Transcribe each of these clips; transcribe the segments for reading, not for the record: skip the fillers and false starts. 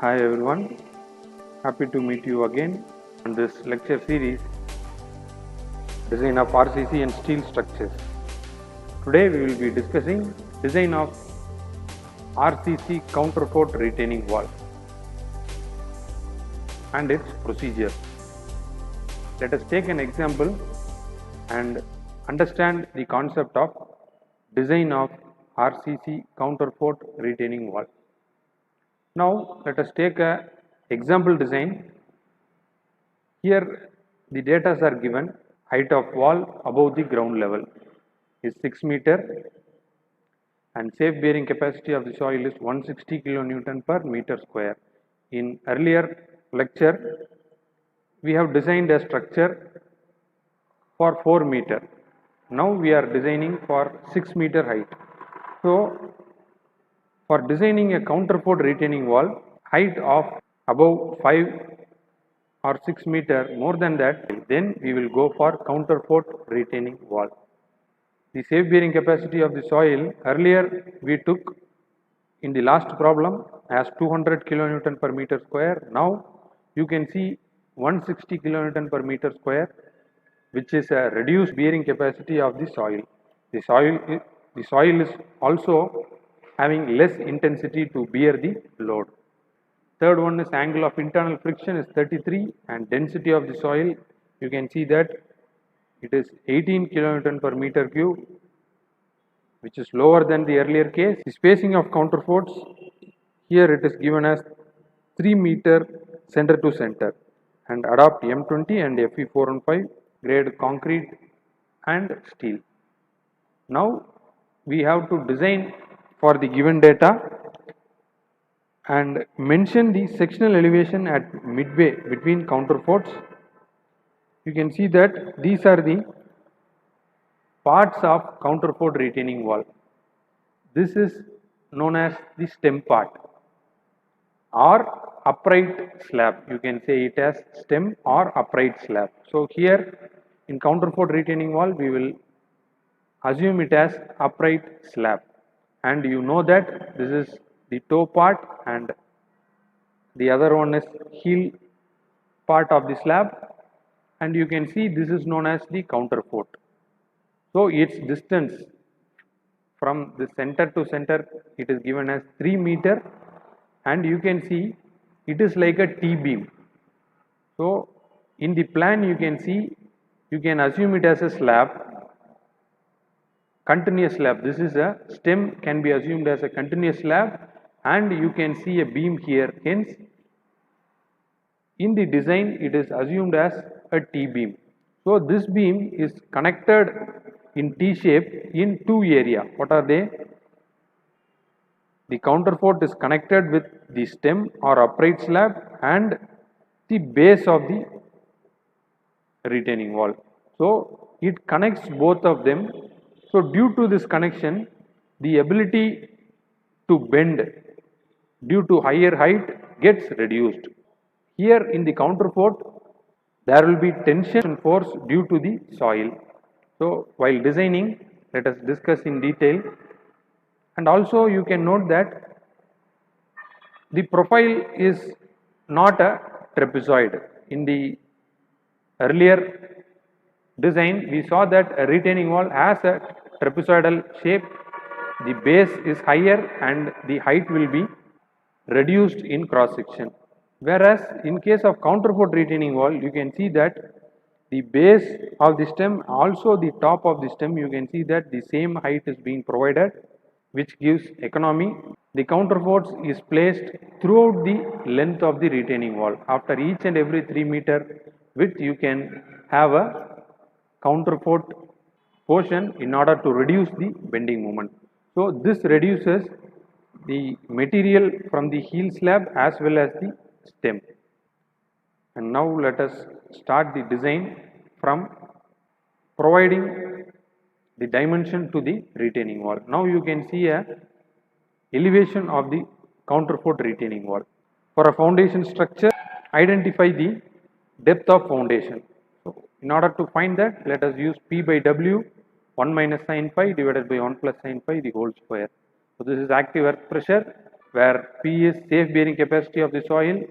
Hi everyone, happy to meet you again on this lecture series Design of RCC and Steel Structures. Today we will be discussing design of RCC counterfort retaining wall and its procedure. Let us take an example and understand the concept of design of RCC counterfort retaining wall. Now let us take a example design. Here the data are given. Height of wall above the ground level is 6 meter and safe bearing capacity of the soil is 160 kilonewton per meter square. In earlier lecture we have designed a structure for 4 meter. Now we are designing for 6 meter height. So for designing a counterfort retaining wall, height of above 5 or 6 meter, more than that, then we will go for counterfort retaining wall. The safe bearing capacity of the soil earlier we took in the last problem as 200 kilonewton per meter square. Now you can see 160 kilonewton per meter square, which is a reduced bearing capacity of the soil. The soil is also having less intensity to bear the load. Third one is angle of internal friction is 33 and density of the soil you can see that it is 18 kilonewton per meter cube, which is lower than the earlier case. The spacing of counterforts here it is given as 3 meter center to center and adopt M20 and Fe415 grade concrete and steel. Now we have to design for the given data and mention the sectional elevation at midway between counterforts. You can see that these are the parts of counterfort retaining wall. This is known as the stem part or upright slab. You can say it as stem or upright slab. So here in counterfort retaining wall we will assume it as upright slab, and you know that this is the toe part and the other one is heel part of the slab, and you can see this is known as the counterfort. So its distance from the center to center it is given as 3 meter, and you can see it is like a T-beam. So in the plan you can see, you can assume it as a slab, continuous slab. This is a stem can be assumed as a continuous slab, and you can see a beam here. Hence in the design it is assumed as a T-beam. So this beam is connected in T shape in two area. What are they? The counterfort is connected with the stem or upright slab and the base of the retaining wall. So it connects both of them. So due to this connection, the ability to bend due to higher height gets reduced. Here in the counterfort, there will be tension force due to the soil. So while designing, let us discuss in detail. And also you can note that the profile is not a trapezoid. In the earlier design, we saw that a retaining wall has a trapezoidal shape. The base is higher and the height will be reduced in cross section. Whereas in case of counterfort retaining wall, you can see that the base of the stem, also the top of the stem, you can see that the same height is being provided, which gives economy. The counterforts is placed throughout the length of the retaining wall. After each and every 3 meter width, you can have a counterfort portion in order to reduce the bending moment. So this reduces the material from the heel slab as well as the stem. And now let us start the design from providing the dimension to the retaining wall. Now you can see a elevation of the counterfort retaining wall. For a foundation structure, identify the depth of foundation. So in order to find that, let us use P by W 1 minus sin phi divided by 1 plus sin phi the whole square. So this is active earth pressure where P is safe bearing capacity of the soil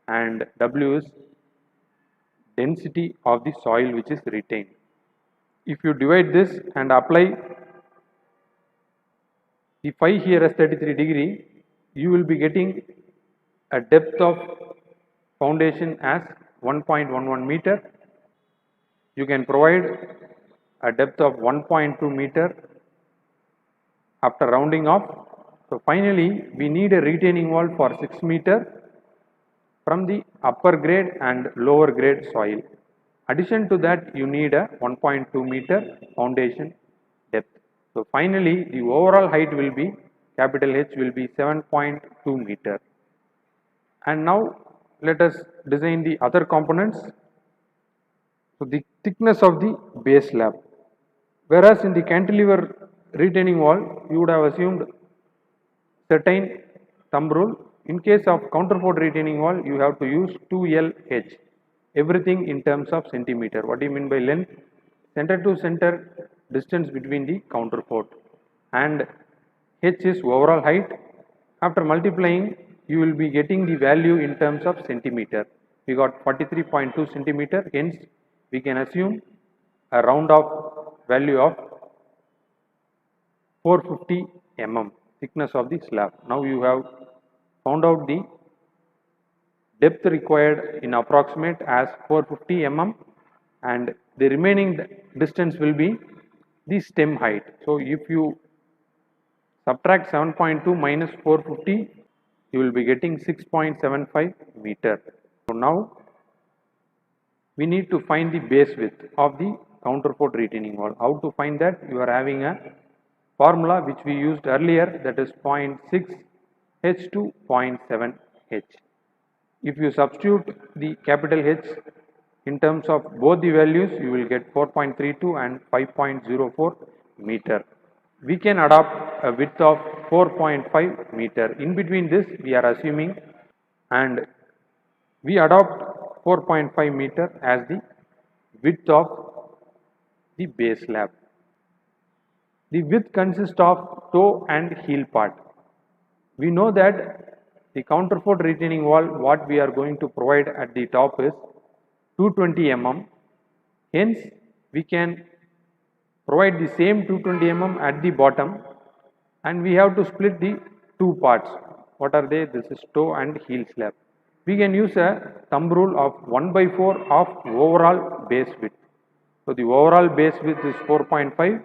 and W is density of the soil which is retained. If you divide this and apply the phi here as 33°, you will be getting a depth of foundation as 1.11 meter. You can provide a depth of 1.2 meter after rounding off. So finally, we need a retaining wall for 6 meter from the upper grade and lower grade soil. Addition to that, you need a 1.2 meter foundation depth. So finally, the overall height will be capital H will be 7.2 meter. And now let us design the other components. So the thickness of the base slab. Whereas in the cantilever retaining wall, you would have assumed certain thumb rule. In case of counterfort retaining wall, you have to use 2LH. Everything in terms of centimeter. What do you mean by length? Center to center distance between the counterfort, and H is overall height. After multiplying, you will be getting the value in terms of centimeter. We got 43.2 centimeter. Hence, we can assume a round off value of 450 mm thickness of the slab. Now you have found out the depth required in approximate as 450 mm, and the remaining distance will be the stem height. So if you subtract 7.2 minus 450, you will be getting 6.75 meter. So now we need to find the base width of the counterfort retaining wall. How to find that? You are having a formula which we used earlier, that is 0.6 H to 0.7 H. If you substitute the capital H in terms of both the values, you will get 4.32 and 5.04 meter. We can adopt a width of 4.5 meter. In between this, we are assuming, and we adopt 4.5 meter as the width of the base slab. The width consists of toe and heel part. We know that the counterfort retaining wall, what we are going to provide at the top is 220 mm. Hence, we can provide the same 220 mm at the bottom, and we have to split the two parts. What are they? This is toe and heel slab. We can use a thumb rule of 1/4 of overall base width. So the overall base width is 4.5.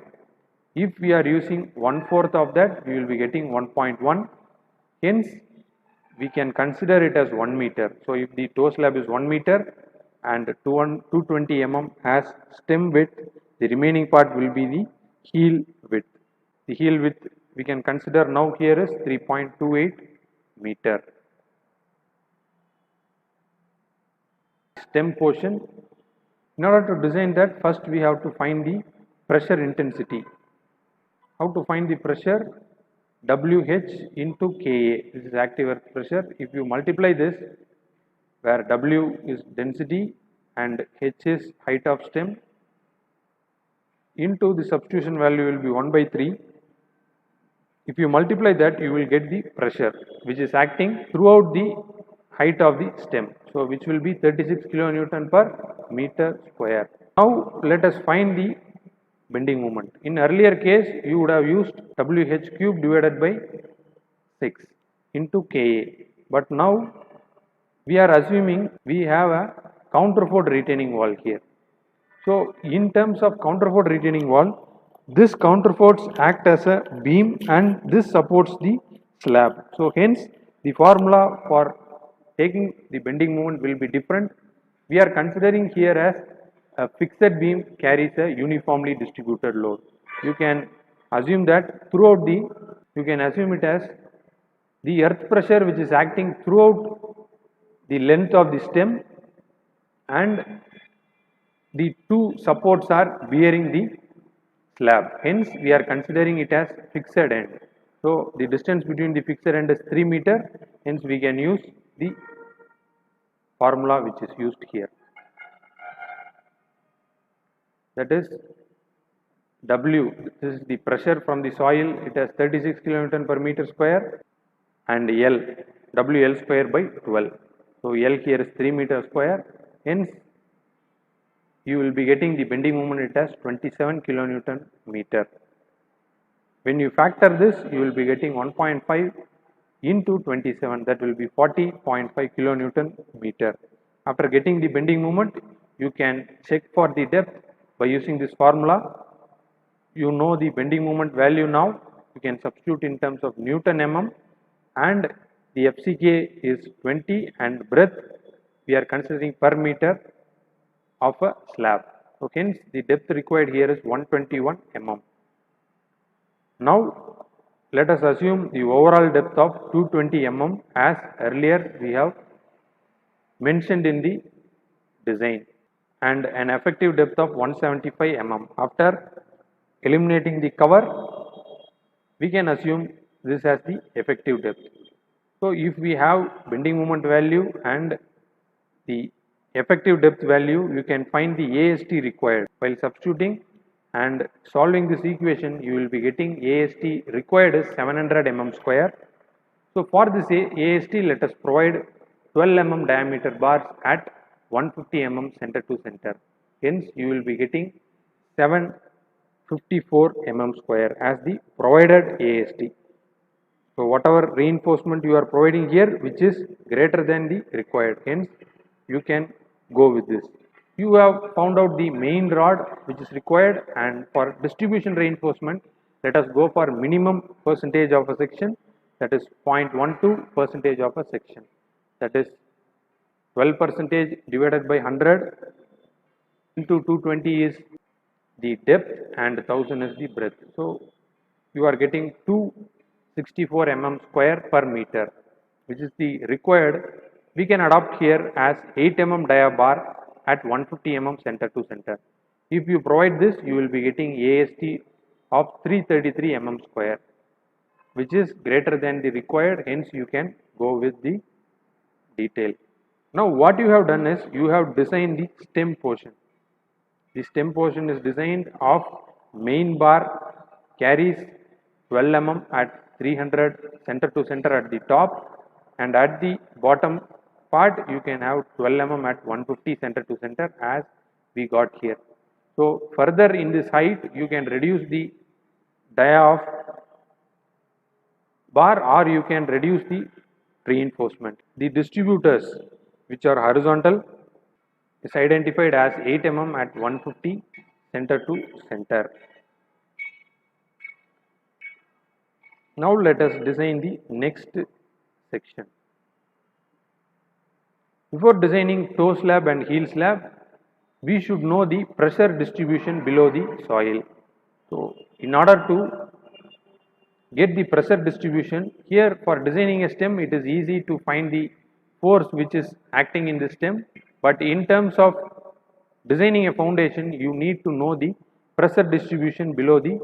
If we are using 1/4 of that, we will be getting 1.1. Hence, we can consider it as 1 meter. So if the toe slab is 1 meter and 220 mm as stem width, the remaining part will be the heel width. The heel width we can consider now here is 3.28 meter. Stem portion. In order to design that, first we have to find the pressure intensity. How to find the pressure? WH into Ka. This is active earth pressure. If you multiply this, where W is density and H is height of stem, into the substitution value will be 1/3. If you multiply that, you will get the pressure which is acting throughout the height of the stem. So which will be 36 kilonewton per meter square. Now let us find the bending moment. In earlier case, you would have used WH cube divided by 6 into Ka. But now we are assuming we have a counterfort retaining wall here. So in terms of counterfort retaining wall, this counterforts act as a beam and this supports the slab. So hence the formula for taking the bending moment will be different. We are considering here as a fixed beam carries a uniformly distributed load. You can assume that throughout you can assume it as the earth pressure which is acting throughout the length of the stem, and the two supports are bearing the slab. Hence, we are considering it as fixed end. So, the distance between the fixed end is 3 meter. Hence, we can use the formula which is used here. That is W. This is the pressure from the soil. It has 36 kilonewton per meter square. and L, WL square by 12. So L here is 3 meter square, hence you will be getting the bending moment as 27 kilonewton meter. When you factor this, you will be getting 1.5 into 27, that will be 40.5 kilonewton meter. After getting the bending moment, you can check for the depth by using this formula. You know the bending moment value now, you can substitute in terms of Newton mm, and the FCK is 20 and breadth we are considering per meter of a slab. So hence the depth required here is 121 mm. Now let us assume the overall depth of 220 mm as earlier we have mentioned in the design, and an effective depth of 175 mm. After eliminating the cover, we can assume this as the effective depth. So if we have bending moment value and the effective depth value, you can find the AST required. While substituting and solving this equation, you will be getting AST required is 700 mm square. So for this AST, let us provide 12 mm diameter bars at 150 mm center to center. Hence you will be getting 754 mm square as the provided AST. So whatever reinforcement you are providing here, which is greater than the required, hence you can go with this. You have found out the main rod which is required, and for distribution reinforcement, let us go for minimum percentage of a section, that is 0.12 percentage of a section, that is 12 percentage divided by 100 into 220 is the depth and 1000 is the breadth. So you are getting 264 mm square per meter, which is the required. We can adopt here as 8 mm dia bar at 150 mm center to center. If you provide this, you will be getting AST of 333 mm square, which is greater than the required, hence you can go with the detail. Now what you have done is you have designed the stem portion. The stem portion is designed of main bar carries 12 mm at 300 center to center at the top, and at the bottom part you can have 12 mm at 150 center to center as we got here. So further in this height you can reduce the dia of bar, or you can reduce the reinforcement. The distributors which are horizontal is identified as 8 mm at 150 center to center. Now let us design the next section. Before designing toe slab and heel slab, we should know the pressure distribution below the soil. So in order to get the pressure distribution, here for designing a stem it is easy to find the force which is acting in the stem, but in terms of designing a foundation you need to know the pressure distribution below the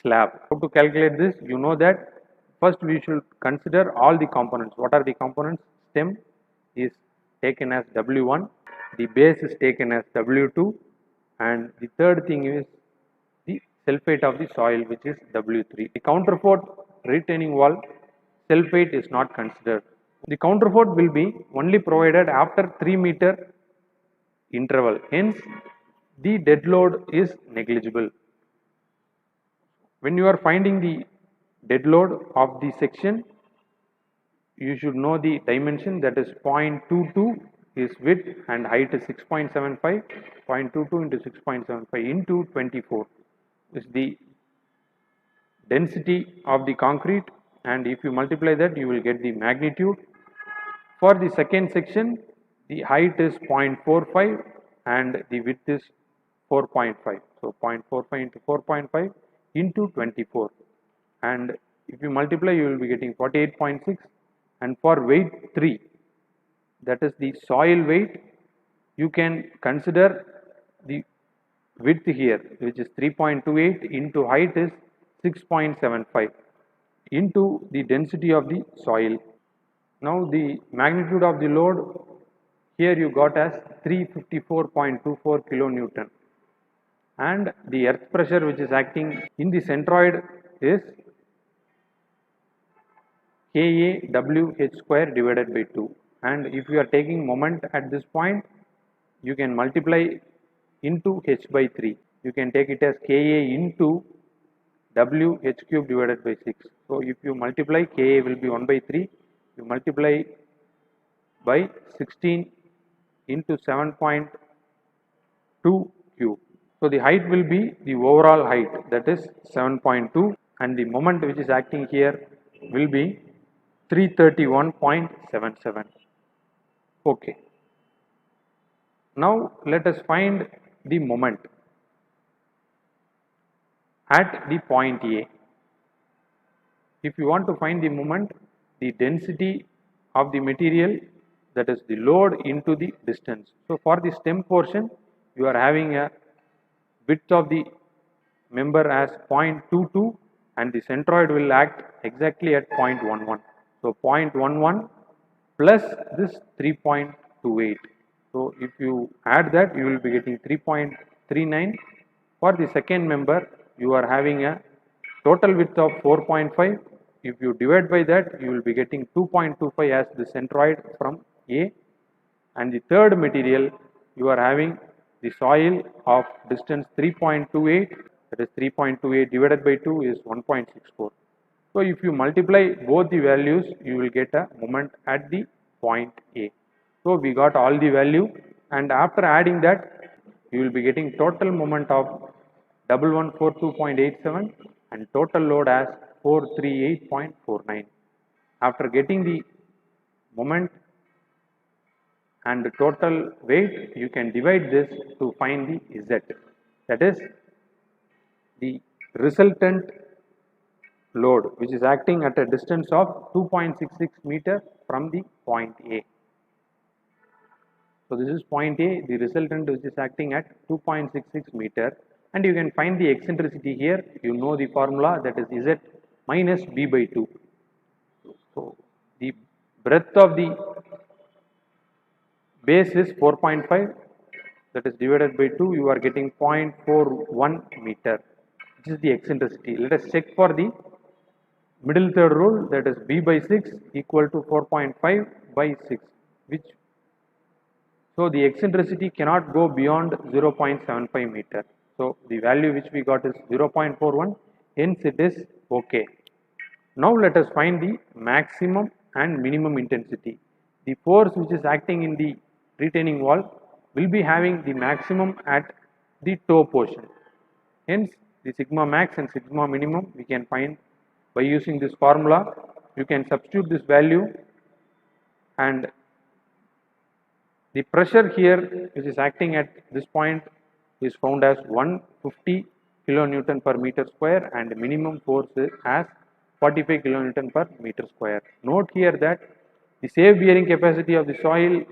slab. How to calculate this? You know that first we should consider all the components. What are the components? Stem is taken as W1, the base is taken as W2, and the third thing is the sulfate of the soil, which is W3. The counterfort retaining wall sulfate is not considered. The counterfort will be only provided after 3 meter interval, hence the dead load is negligible. When you are finding the dead load of the section, you should know the dimension, that is 0.22 is width and height is 6.75, 0.22 into 6.75 into 24 is the density of the concrete, and if you multiply that you will get the magnitude. For the second section, the height is 0.45 and the width is 4.5. So 0.45 into 4.5 into 24, and if you multiply you will be getting 48.6. And for weight 3, that is the soil weight, you can consider the width here, which is 3.28 into height is 6.75 into the density of the soil. Now the magnitude of the load here you got as 354.24 kilonewton, and the earth pressure which is acting in the centroid is KAWH square divided by 2, and if you are taking moment at this point, you can multiply into h by 3. You can take it as Ka into WH cube divided by 6. So if you multiply, Ka will be 1 by 3. You multiply by 16 into 7.2 cube. So the height will be the overall height, that is 7.2, and the moment which is acting here will be 331.77. Okay. Now let us find the moment at the point A. If you want to find the moment, the density of the material, that is the load into the distance. So for the stem portion, you are having a width of the member as 0.22 and the centroid will act exactly at 0.11. So 0.11 plus this 3.28. So if you add that, you will be getting 3.39. For the second member, you are having a total width of 4.5. If you divide by that, you will be getting 2.25 as the centroid from A. And the third material, you are having the soil of distance 3.28, that is 3.28 divided by 2 is 1.64. So if you multiply both the values, you will get a moment at the point A. So we got all the value, and after adding that, you will be getting total moment of 1142.87 and total load as 438.49. After getting the moment and the total weight, you can divide this to find the Z, that is the resultant load which is acting at a distance of 2.66 meter from the point A. So this is point A, the resultant which is acting at 2.66 meter, and you can find the eccentricity here. You know the formula, that is Z minus B by 2. So the breadth of the base is 4.5, that is divided by 2, you are getting 0.41 meter, which is the eccentricity. Let us check for the middle third rule, that is B by 6 equal to 4.5 by 6, which so the eccentricity cannot go beyond 0.75 meter. So the value which we got is 0.41, hence it is okay. Now let us find the maximum and minimum intensity. The force which is acting in the retaining wall will be having the maximum at the toe portion. Hence the sigma max and sigma minimum we can find by using this formula. You can substitute this value, and the pressure here which is acting at this point is found as 150 kilonewton per meter square, and minimum force is as 45 kilonewton per meter square. Note here that the safe bearing capacity of the soil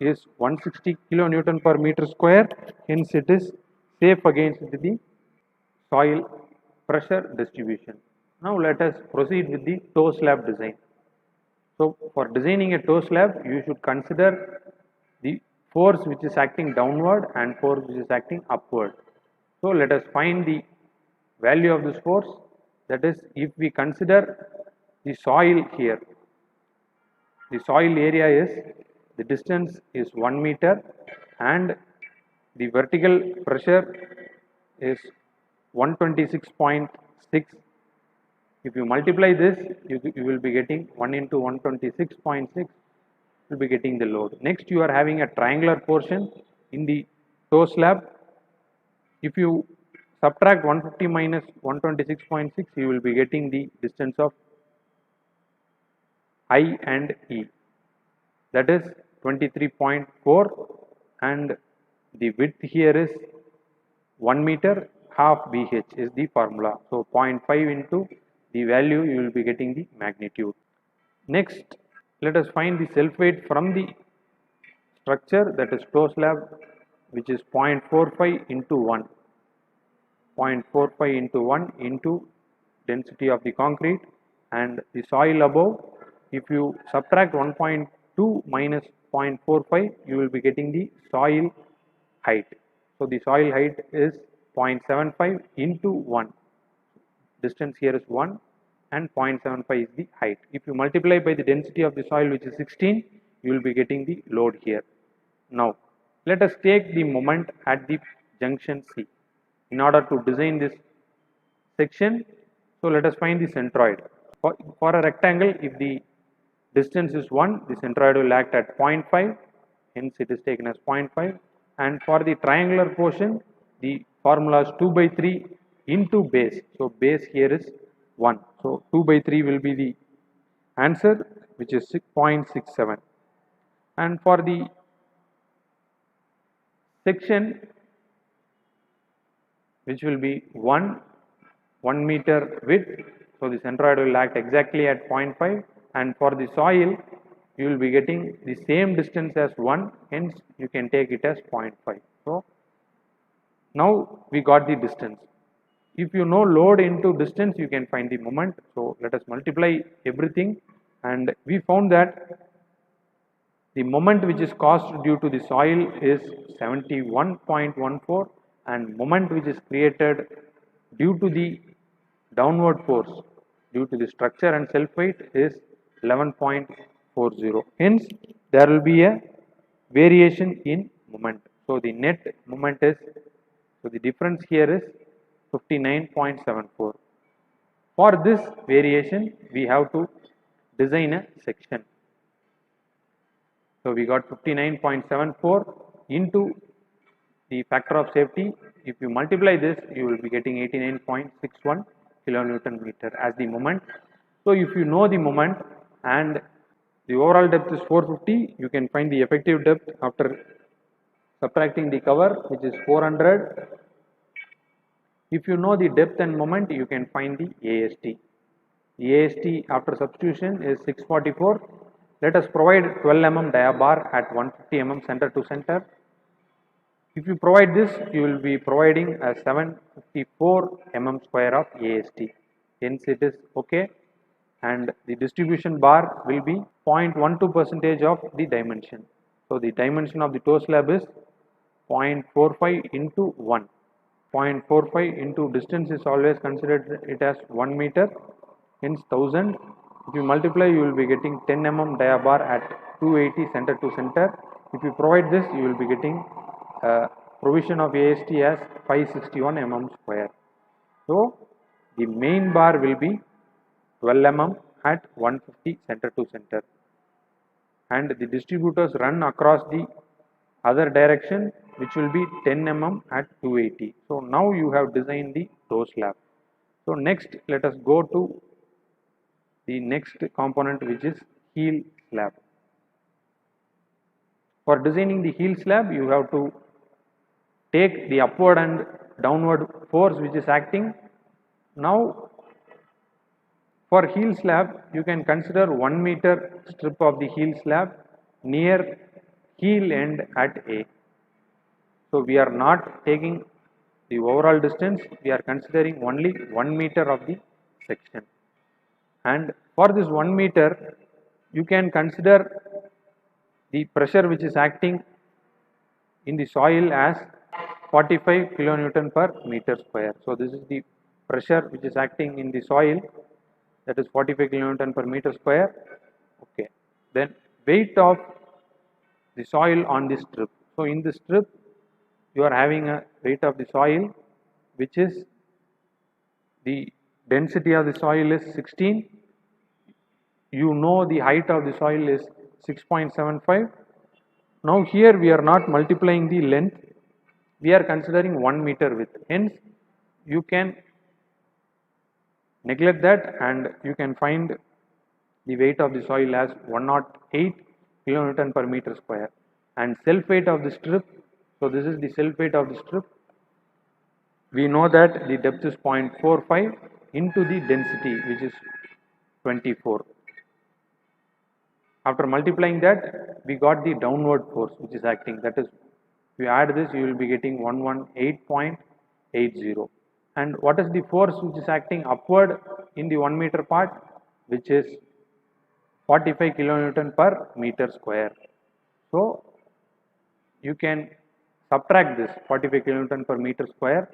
is 160 kilonewton per meter square, hence it is safe against the soil pressure distribution. Now let us proceed with the toe slab design. So for designing a toe slab, you should consider the force which is acting downward and force which is acting upward. So let us find the value of this force, that is if we consider the soil here, the soil area is, the distance is 1 meter and the vertical pressure is 126.6. If you multiply this, you will be getting 1 into 126.6, will be getting the load. Next you are having a triangular portion in the toe slab. If you subtract 150 minus 126.6, you will be getting the distance of I and E, that is 23.4, and the width here is 1 meter, half BH is the formula. So 0.5 into the value, you will be getting the magnitude. Next, let us find the self weight from the structure, that is toe slab, which is 0.45 into 1. 0.45 into 1 into density of the concrete, and the soil above, if you subtract 1.2 minus 0.45, you will be getting the soil height. So the soil height is 0.75 into 1. Distance here is 1, and 0.75 is the height. If you multiply by the density of the soil, which is 16, you will be getting the load here. Now, let us take the moment at the junction C. In order to design this section, so let us find the centroid. For a rectangle, if the distance is 1, the centroid will act at 0.5, hence it is taken as 0.5. And for the triangular portion, the formula is 2 by 3 into base. So base here is 1. So 2 by 3 will be the answer, which is 0.67. And for the section, which will be 1 meter width, so the centroid will act exactly at 0.5, and for the soil you will be getting the same distance as 1, hence you can take it as 0.5. So now we got the distance. If you know load into distance, you can find the moment. So let us multiply everything, and we found that the moment which is caused due to the soil is 71.14, and moment which is created due to the downward force due to the structure and self weight is 11.40. Hence, there will be a variation in moment. So the net moment is, so the difference here is 59.74. For this variation, we have to design a section. So we got 59.74 into the factor of safety. If you multiply this, you will be getting 89.61 kilonewton meter as the moment. So if you know the moment and the overall depth is 450, you can find the effective depth after subtracting the cover, which is 400. If you know the depth and moment, you can find the AST. The AST after substitution is 644. Let us provide 12 mm dia bar at 150 mm center to center. If you provide this, you will be providing a 754 mm square of AST. Hence it is okay. And the distribution bar will be 0.12% of the dimension. So the dimension of the toe slab is 0.45 into 1. 0.45 into distance is always considered it as 1 meter, hence 1000. If you multiply, you will be getting 10 mm dia bar at 280 center to center. If you provide this, you will be getting provision of AST as 561 mm square. So the main bar will be 12 mm at 150 center to center, and the distributors run across the other direction, which will be 10 mm at 280. So now you have designed the toe slab. So next, let us go to the next component, which is heel slab. For designing the heel slab, you have to take the upward and downward force which is acting. Now for heel slab, you can consider 1 meter strip of the heel slab near heel end at A. So we are not taking the overall distance, we are considering only 1 meter of the section. And for this 1 meter, you can consider the pressure which is acting in the soil as 45 kilonewton per meter square. So this is the pressure which is acting in the soil, that is 45 kilonewton per meter square. Okay. Then weight of the soil on this strip. So in this strip, you are having a weight of the soil, which is the density of the soil is 16. You know the height of the soil is 6.75. Now here we are not multiplying the length, we are considering 1 meter width. Hence you can neglect that and you can find the weight of the soil as 108 kilonewton per meter square. And self weight of the strip, so this is the self weight of the strip. We know that the depth is 0.45 into the density, which is 24. After multiplying that, we got the downward force which is acting, that is, if you add this, you will be getting 118.80. And what is the force which is acting upward in the 1 meter part, which is 45 kilonewton per meter square. So you can subtract this 45 kilonewton per meter square.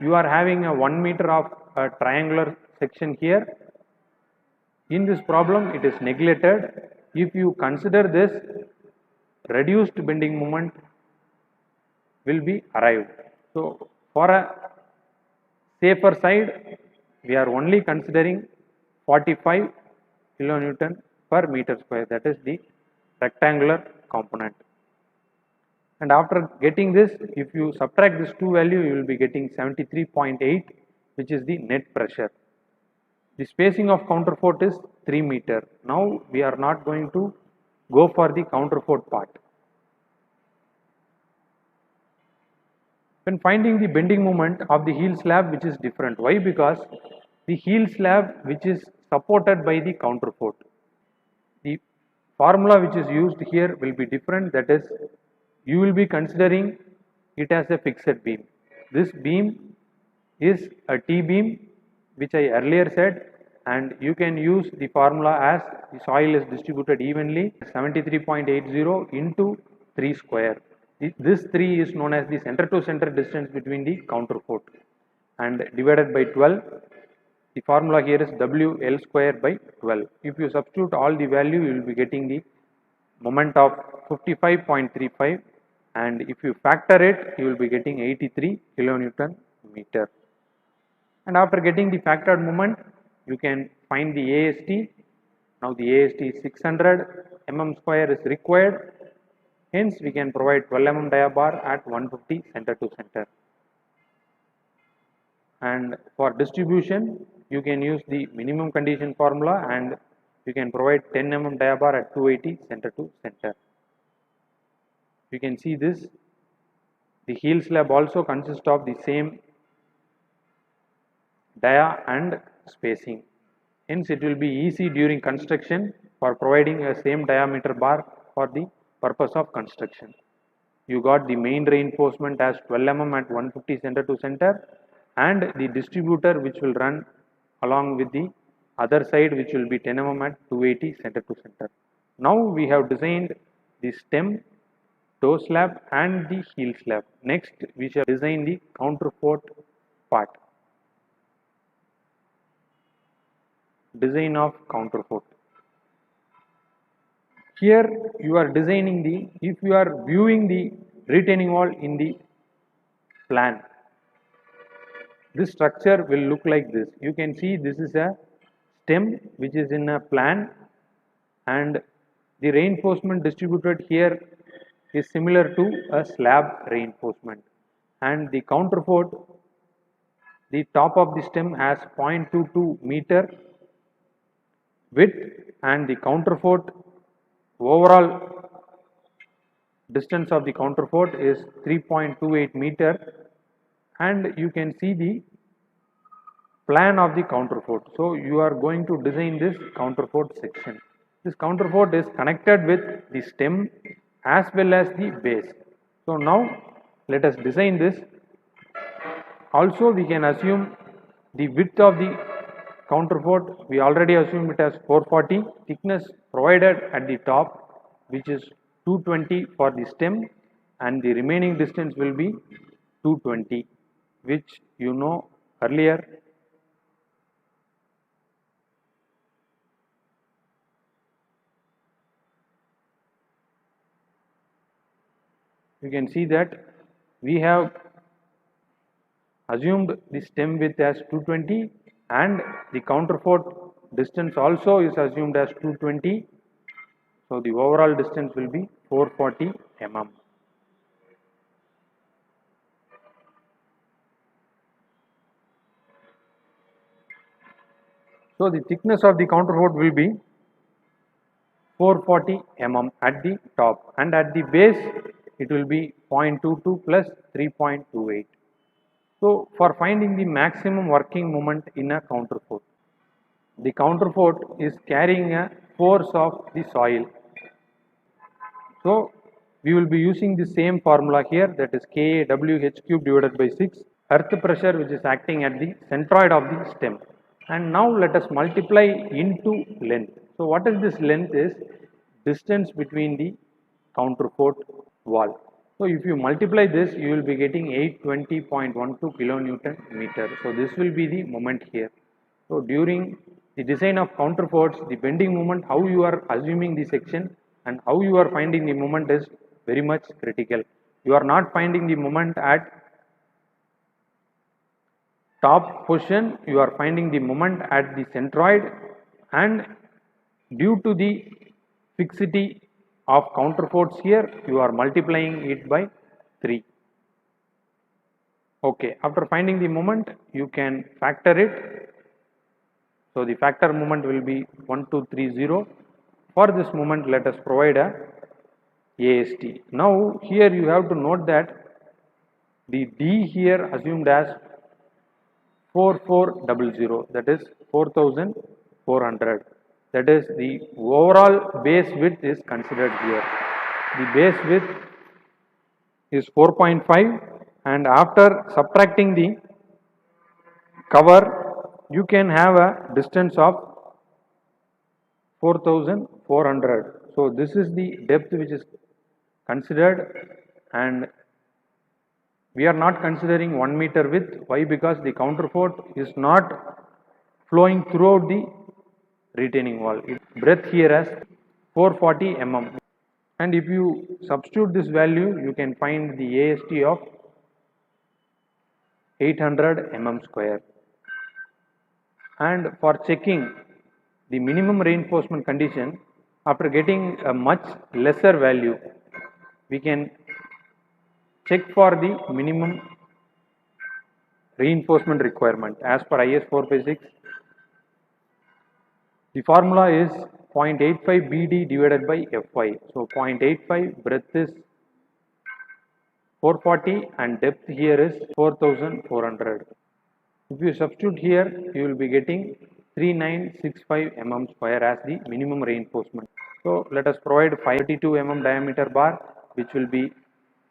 You are having a 1 meter of a triangular section here, In this problem it is neglected. If you consider this, reduced bending moment will be arrived. So for a safer side, we are only considering 45 kilonewton per meter square, that is the rectangular component. And after getting this, if you subtract this two value, you will be getting 73.8, which is the net pressure. The spacing of counterfort is 3 meter. Now we are not going to go for the counterfort part. When finding the bending moment of the heel slab, which is different. Why? Because the heel slab which is supported by the counterfort, the formula which is used here will be different. That is, you will be considering it as a fixed beam. This beam is a T-beam, which I earlier said, and you can use the formula as the soil is distributed evenly, 73.80 into 3 square. This 3 is known as the center to center distance between the counterfort, and divided by 12. The formula here is WL square by 12. If you substitute all the value, you will be getting the moment of 55.35, and if you factor it, you will be getting 83 kilonewton meter. And after getting the factored moment, you can find the AST. Now the AST is 600 mm square is required. Hence, we can provide 12 mm dia bar at 150 center to center. And for distribution, you can use the minimum condition formula, and you can provide 10 mm dia bar at 280 center to center. You can see this. The heel slab also consists of the same dia and spacing. Hence, it will be easy during construction for providing a same diameter bar for the purpose of construction. You got the main reinforcement as 12 mm at 150 center to center, and the distributor which will run along with the other side, which will be 10 mm at 280 center to center. Now we have designed the stem, toe slab and the heel slab. Next we shall design the counterfort part. Design of counterfort. Here you are designing the, if you are viewing the retaining wall in the plan, this structure will look like this. You can see this is a stem which is in a plan, and the reinforcement distributed here is similar to a slab reinforcement, and the counterfort, the top of the stem has 0.22 meter width, and the counterfort overall distance of the counterfort is 3.28 meter, and you can see the plan of the counterfort. So you are going to design this counterfort section. This counterfort is connected with the stem as well as the base. So now let us design this. Also we can assume the width of the counterfort, we already assume it as 440, thickness provided at the top, which is 220 for the stem, and the remaining distance will be 220, which you know earlier. You can see that we have assumed the stem width as 220, and the counterfort distance also is assumed as 220. So the overall distance will be 440 mm. So the thickness of the counterfort will be 440 mm at the top, and at the base it will be 0.22 plus 3.28. So for finding the maximum working moment in a counterfort, the counterfort is carrying a force of the soil. So we will be using the same formula here, that is KAWH cube divided by 6, earth pressure which is acting at the centroid of the stem. And now let us multiply into length. So what is this length? Is distance between the counterfort wall. So if you multiply this, you will be getting 820.12 kilonewton meter. So this will be the moment here. So during the design of counterforts, the bending moment, how you are assuming the section and how you are finding the moment is very much critical. You are not finding the moment at top position, you are finding the moment at the centroid, and due to the fixity of counterforts here, you are multiplying it by 3. Okay, after finding the moment, you can factor it. So the factor moment will be 1230. For this moment, let us provide a AST. Now here you have to note that the D here assumed as 4400, that is 4400. That is the overall base width is considered here. The base width is 4.5, and after subtracting the cover, you can have a distance of 4400. So this is the depth which is considered, and we are not considering 1 meter width. Why? Because the counterfort is not flowing throughout the retaining wall. Its breadth here as 440 mm. And if you substitute this value, you can find the AST of 800 mm square. And for checking the minimum reinforcement condition, after getting a much lesser value, we can check for the minimum reinforcement requirement as per IS 456. The formula is 0.85 BD divided by Fy. So 0.85, breadth is 440 and depth here is 4400. If you substitute here, you will be getting 3965 mm square as the minimum reinforcement. So let us provide 532 mm diameter bar, which will be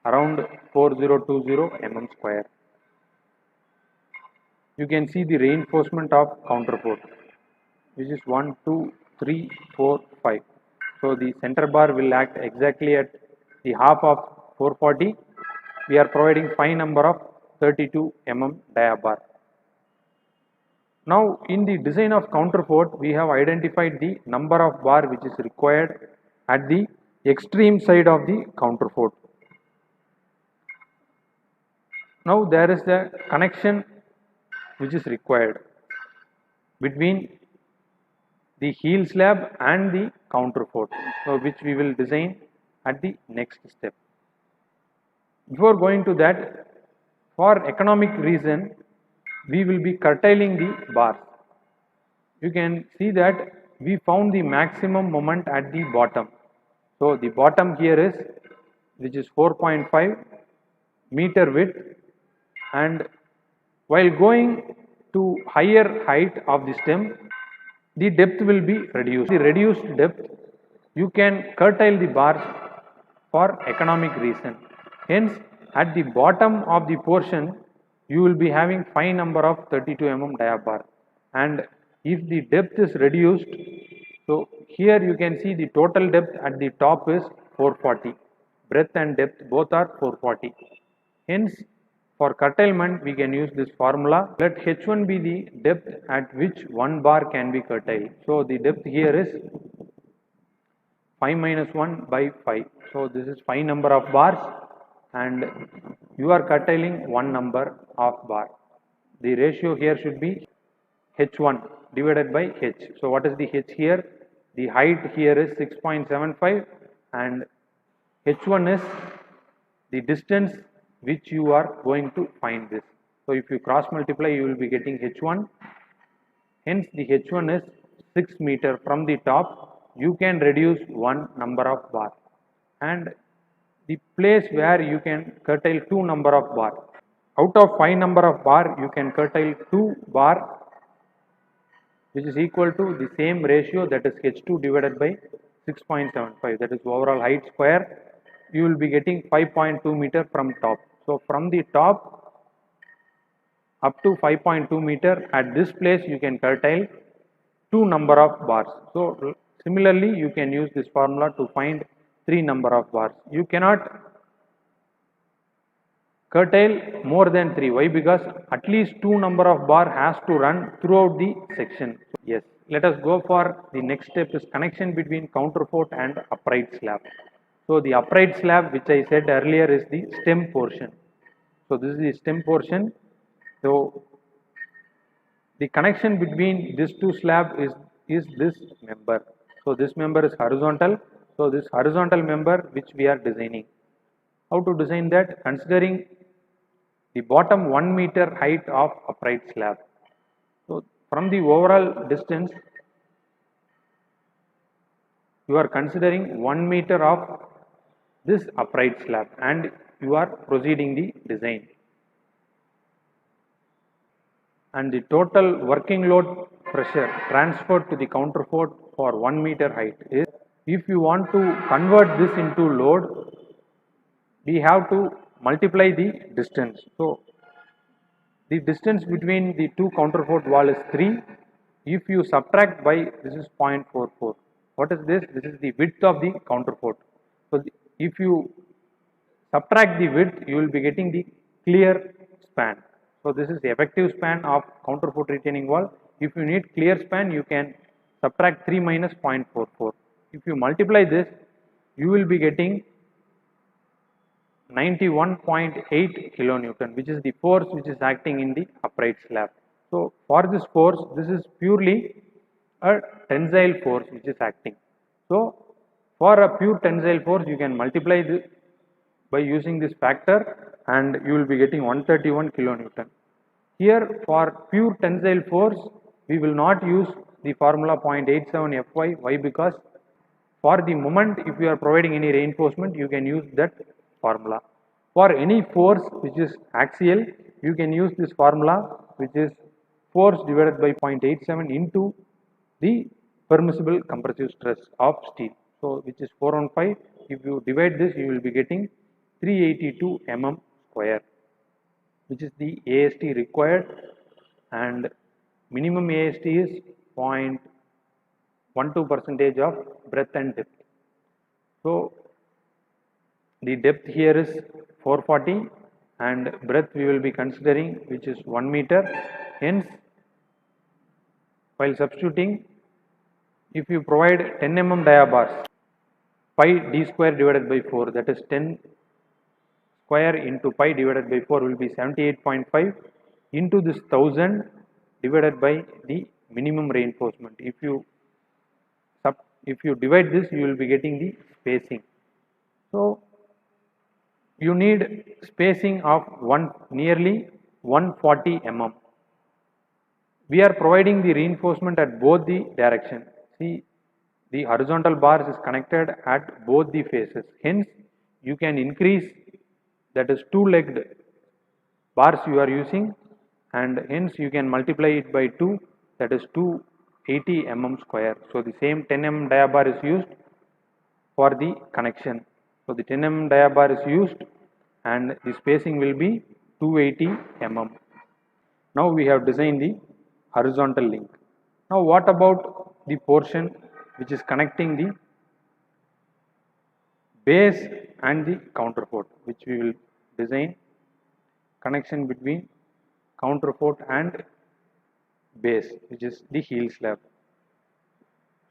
around 4020 mm square. You can see the reinforcement of counterfort, which is 1, 2, 3, 4, 5. So the center bar will act exactly at the half of 440. We are providing 5 number of 32 mm dia bar. Now in the design of counterfort, we have identified the number of bar which is required at the extreme side of the counterfort. Now there is the connection which is required between the heel slab and the counterfort, so which we will design at the next step. Before going to that, for economic reason, we will be curtailing the bars. You can see that we found the maximum moment at the bottom. So the bottom here is, which is 4.5 meter width, and while going to higher height of the stem, the depth will be reduced. The reduced depth, you can curtail the bars for economic reason. Hence, at the bottom of the portion, you will be having 5 number of 32 mm dia bar. And if the depth is reduced, so here you can see the total depth at the top is 440. Breadth and depth both are 440. Hence, for curtailment, we can use this formula. Let H1 be the depth at which 1 bar can be curtailed. So the depth here is 5 minus 1 by 5. So this is 5 number of bars, and you are curtailing 1 number of bar. The ratio here should be H1 divided by H. So what is the H here? The height here is 6.75, and H1 is the distance which you are going to find this. So if you cross multiply, you will be getting H1. Hence the H1 is 6 meter from the top. You can reduce 1 number of bar, and the place where you can curtail 2 number of bar. Out of 5 number of bar, you can curtail 2 bar, which is equal to the same ratio, that is H2 divided by 6.75, that is overall height square. You will be getting 5.2 meter from top. So from the top up to 5.2 meter, at this place you can curtail 2 number of bars. So similarly, you can use this formula to find 3 number of bars. You cannot curtail more than 3. Why? Because at least 2 number of bar has to run throughout the section. Yes, let us go for the next step is connection between counterfort and upright slab. So the upright slab, which I said earlier, is the stem portion. So this is the stem portion. So the connection between these two slab is this member. So this member is horizontal. So this horizontal member which we are designing. How to design that? Considering the bottom 1 meter height of upright slab. So from the overall distance, you are considering 1 meter of this upright slab and you are proceeding the design. And the total working load pressure transferred to the counterfort for 1 meter height is, if you want to convert this into load, we have to multiply the distance. So the distance between the two counterfort wall is 3. If you subtract by, this is 0.44. What is this? This is the width of the counterfort. So if you subtract the width, you will be getting the clear span. So this is the effective span of counterfort retaining wall. If you need clear span, you can subtract 3 minus 0.44. If you multiply this, you will be getting 91.8 kilonewton, which is the force which is acting in the upright slab. So for this force, this is purely a tensile force which is acting. So for a pure tensile force, you can multiply this by using this factor and you will be getting 131 kilonewton. Here for pure tensile force, we will not use the formula 0.87 Fy. Why? Because for the moment, if you are providing any reinforcement, you can use that formula. For any force which is axial, you can use this formula, which is force divided by 0.87 into the permissible compressive stress of steel. So which is 415. If you divide this, you will be getting 382 mm square, which is the AST required, and minimum AST is 0.12% of breadth and depth. So the depth here is 440 and breadth we will be considering, which is 1 meter. Hence, while substituting, if you provide 10 mm dia bars, pi d square divided by 4, that is 10 square into pi divided by 4 will be 78.5 into this 1000 divided by the minimum reinforcement. If you divide this, you will be getting the spacing. So you need spacing of nearly 140 mm. We are providing the reinforcement at both the direction. See, the horizontal bars is connected at both the faces. Hence, you can increase, that is two-legged bars you are using, and hence you can multiply it by 2, that is 280 mm square. So the same 10 mm dia bar is used for the connection. So the 10 mm dia bar is used and the spacing will be 280 mm. Now we have designed the horizontal link. Now what about the portion which is connecting the base and the counterfort, which we will design connection between counterfort and base, which is the heel slab.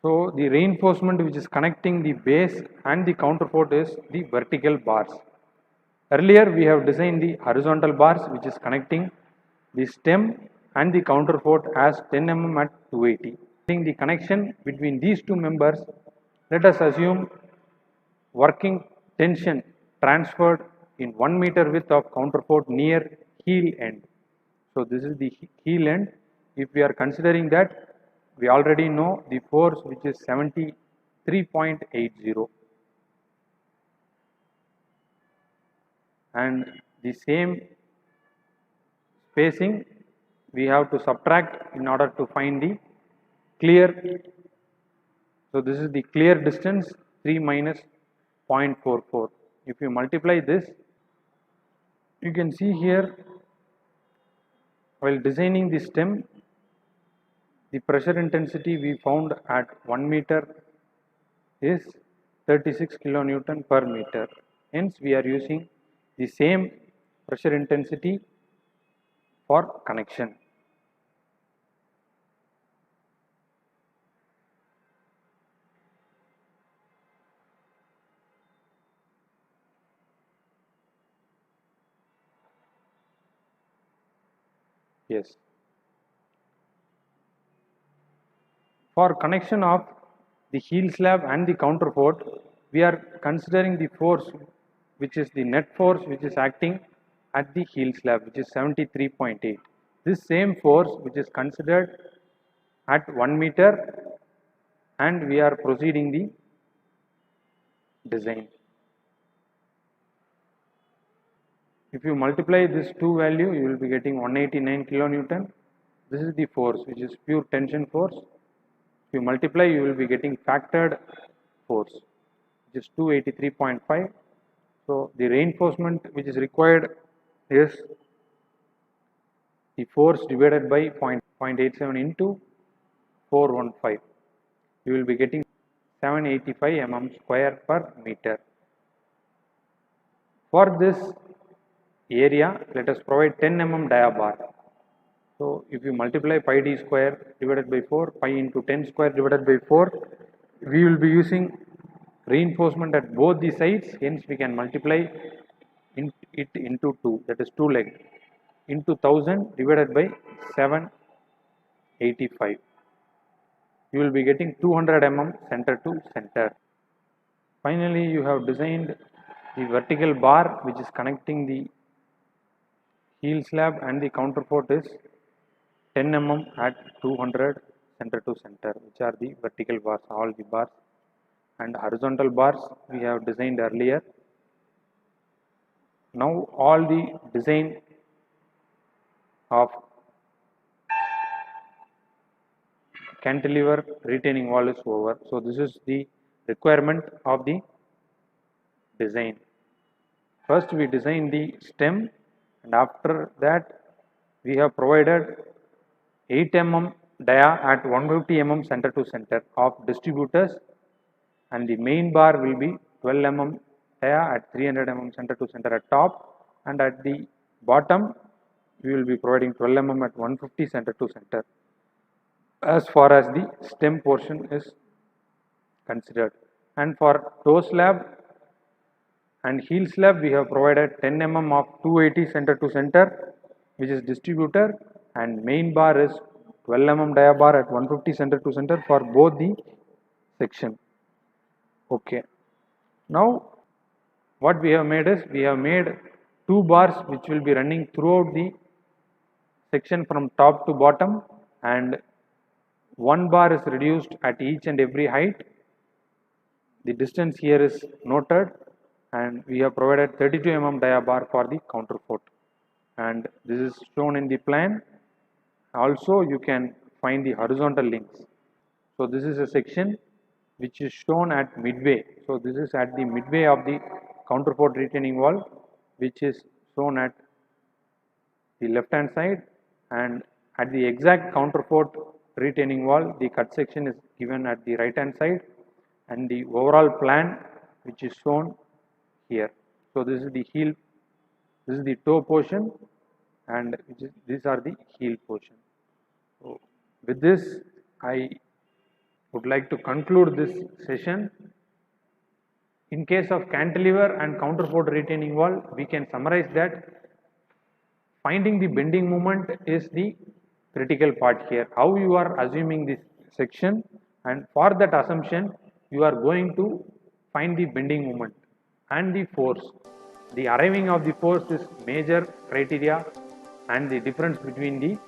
So the reinforcement which is connecting the base and the counterfort is the vertical bars. Earlier we have designed the horizontal bars which is connecting the stem and the counterfort as 10 mm at 280. The connection between these two members, let us assume working tension transferred in 1 meter width of counterfort near heel end. So this is the heel end. If we are considering that, we already know the force which is 73.80, and the same spacing we have to subtract in order to find the clear. So this is the clear distance, 3 minus 0.44. If you multiply this, you can see here, while designing the stem, the pressure intensity we found at 1 meter is 36 kilonewton per meter. Hence we are using the same pressure intensity for connection. Yes. For connection of the heel slab and the counterfort, we are considering the force which is the net force which is acting at the heel slab, which is 73.8. This same force which is considered at 1 meter, and we are proceeding the design. If you multiply this two value, you will be getting 189 kilonewton. This is the force which is pure tension force. If you multiply, you will be getting factored force, which is 283.5. So the reinforcement which is required is the force divided by 0.87 into 415. You will be getting 785 mm square per meter. For this area, let us provide 10 mm dia bar. So if you multiply pi d square divided by 4, pi into 10 square divided by 4, we will be using reinforcement at both the sides, hence we can multiply it into 2, that is 2 leg, into 1000 divided by 785. You will be getting 200 mm center to center. Finally, you have designed the vertical bar which is connecting the heel slab and the counterfort is 10 mm at 200 center to center, which are the vertical bars, all the bars, and horizontal bars we have designed earlier. Now all the design of cantilever retaining wall is over. So this is the requirement of the design. First we design the stem, and after that we have provided 8 mm dia at 150 mm center to center of distributors, and the main bar will be 12 mm dia at 300 mm center to center at top, and at the bottom we will be providing 12 mm at 150 center to center as far as the stem portion is considered. And for toe slab and heel slab, we have provided 10 mm of 280 center to center, which is distributor, and main bar is 12 mm dia bar at 150 center to center for both the section. Okay. Now what we have made is, we have made 2 bars which will be running throughout the section from top to bottom, and 1 bar is reduced at each and every height. The distance here is noted, and we have provided 32 mm dia bar for the counterfort, and this is shown in the plan. Also you can find the horizontal links. So this is a section which is shown at midway. So this is at the midway of the counterfort retaining wall, which is shown at the left hand side, and at the exact counterfort retaining wall the cut section is given at the right hand side, and the overall plan which is shown here. So this is the heel, this is the toe portion, and these are the heel portion. So with this I would like to conclude this session. In case of cantilever and counterfort retaining wall, we can summarize that finding the bending moment is the critical part here. How you are assuming this section, and for that assumption you are going to find the bending moment and the force. The arriving of the force is major criteria, and the difference between the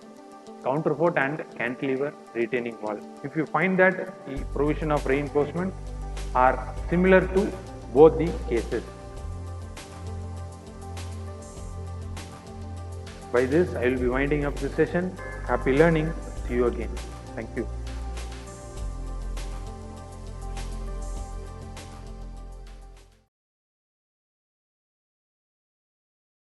counterfort and cantilever retaining wall. If you find that the provision of reinforcement are similar to both the cases. By this I will be winding up the session. Happy learning. See you again. Thank you.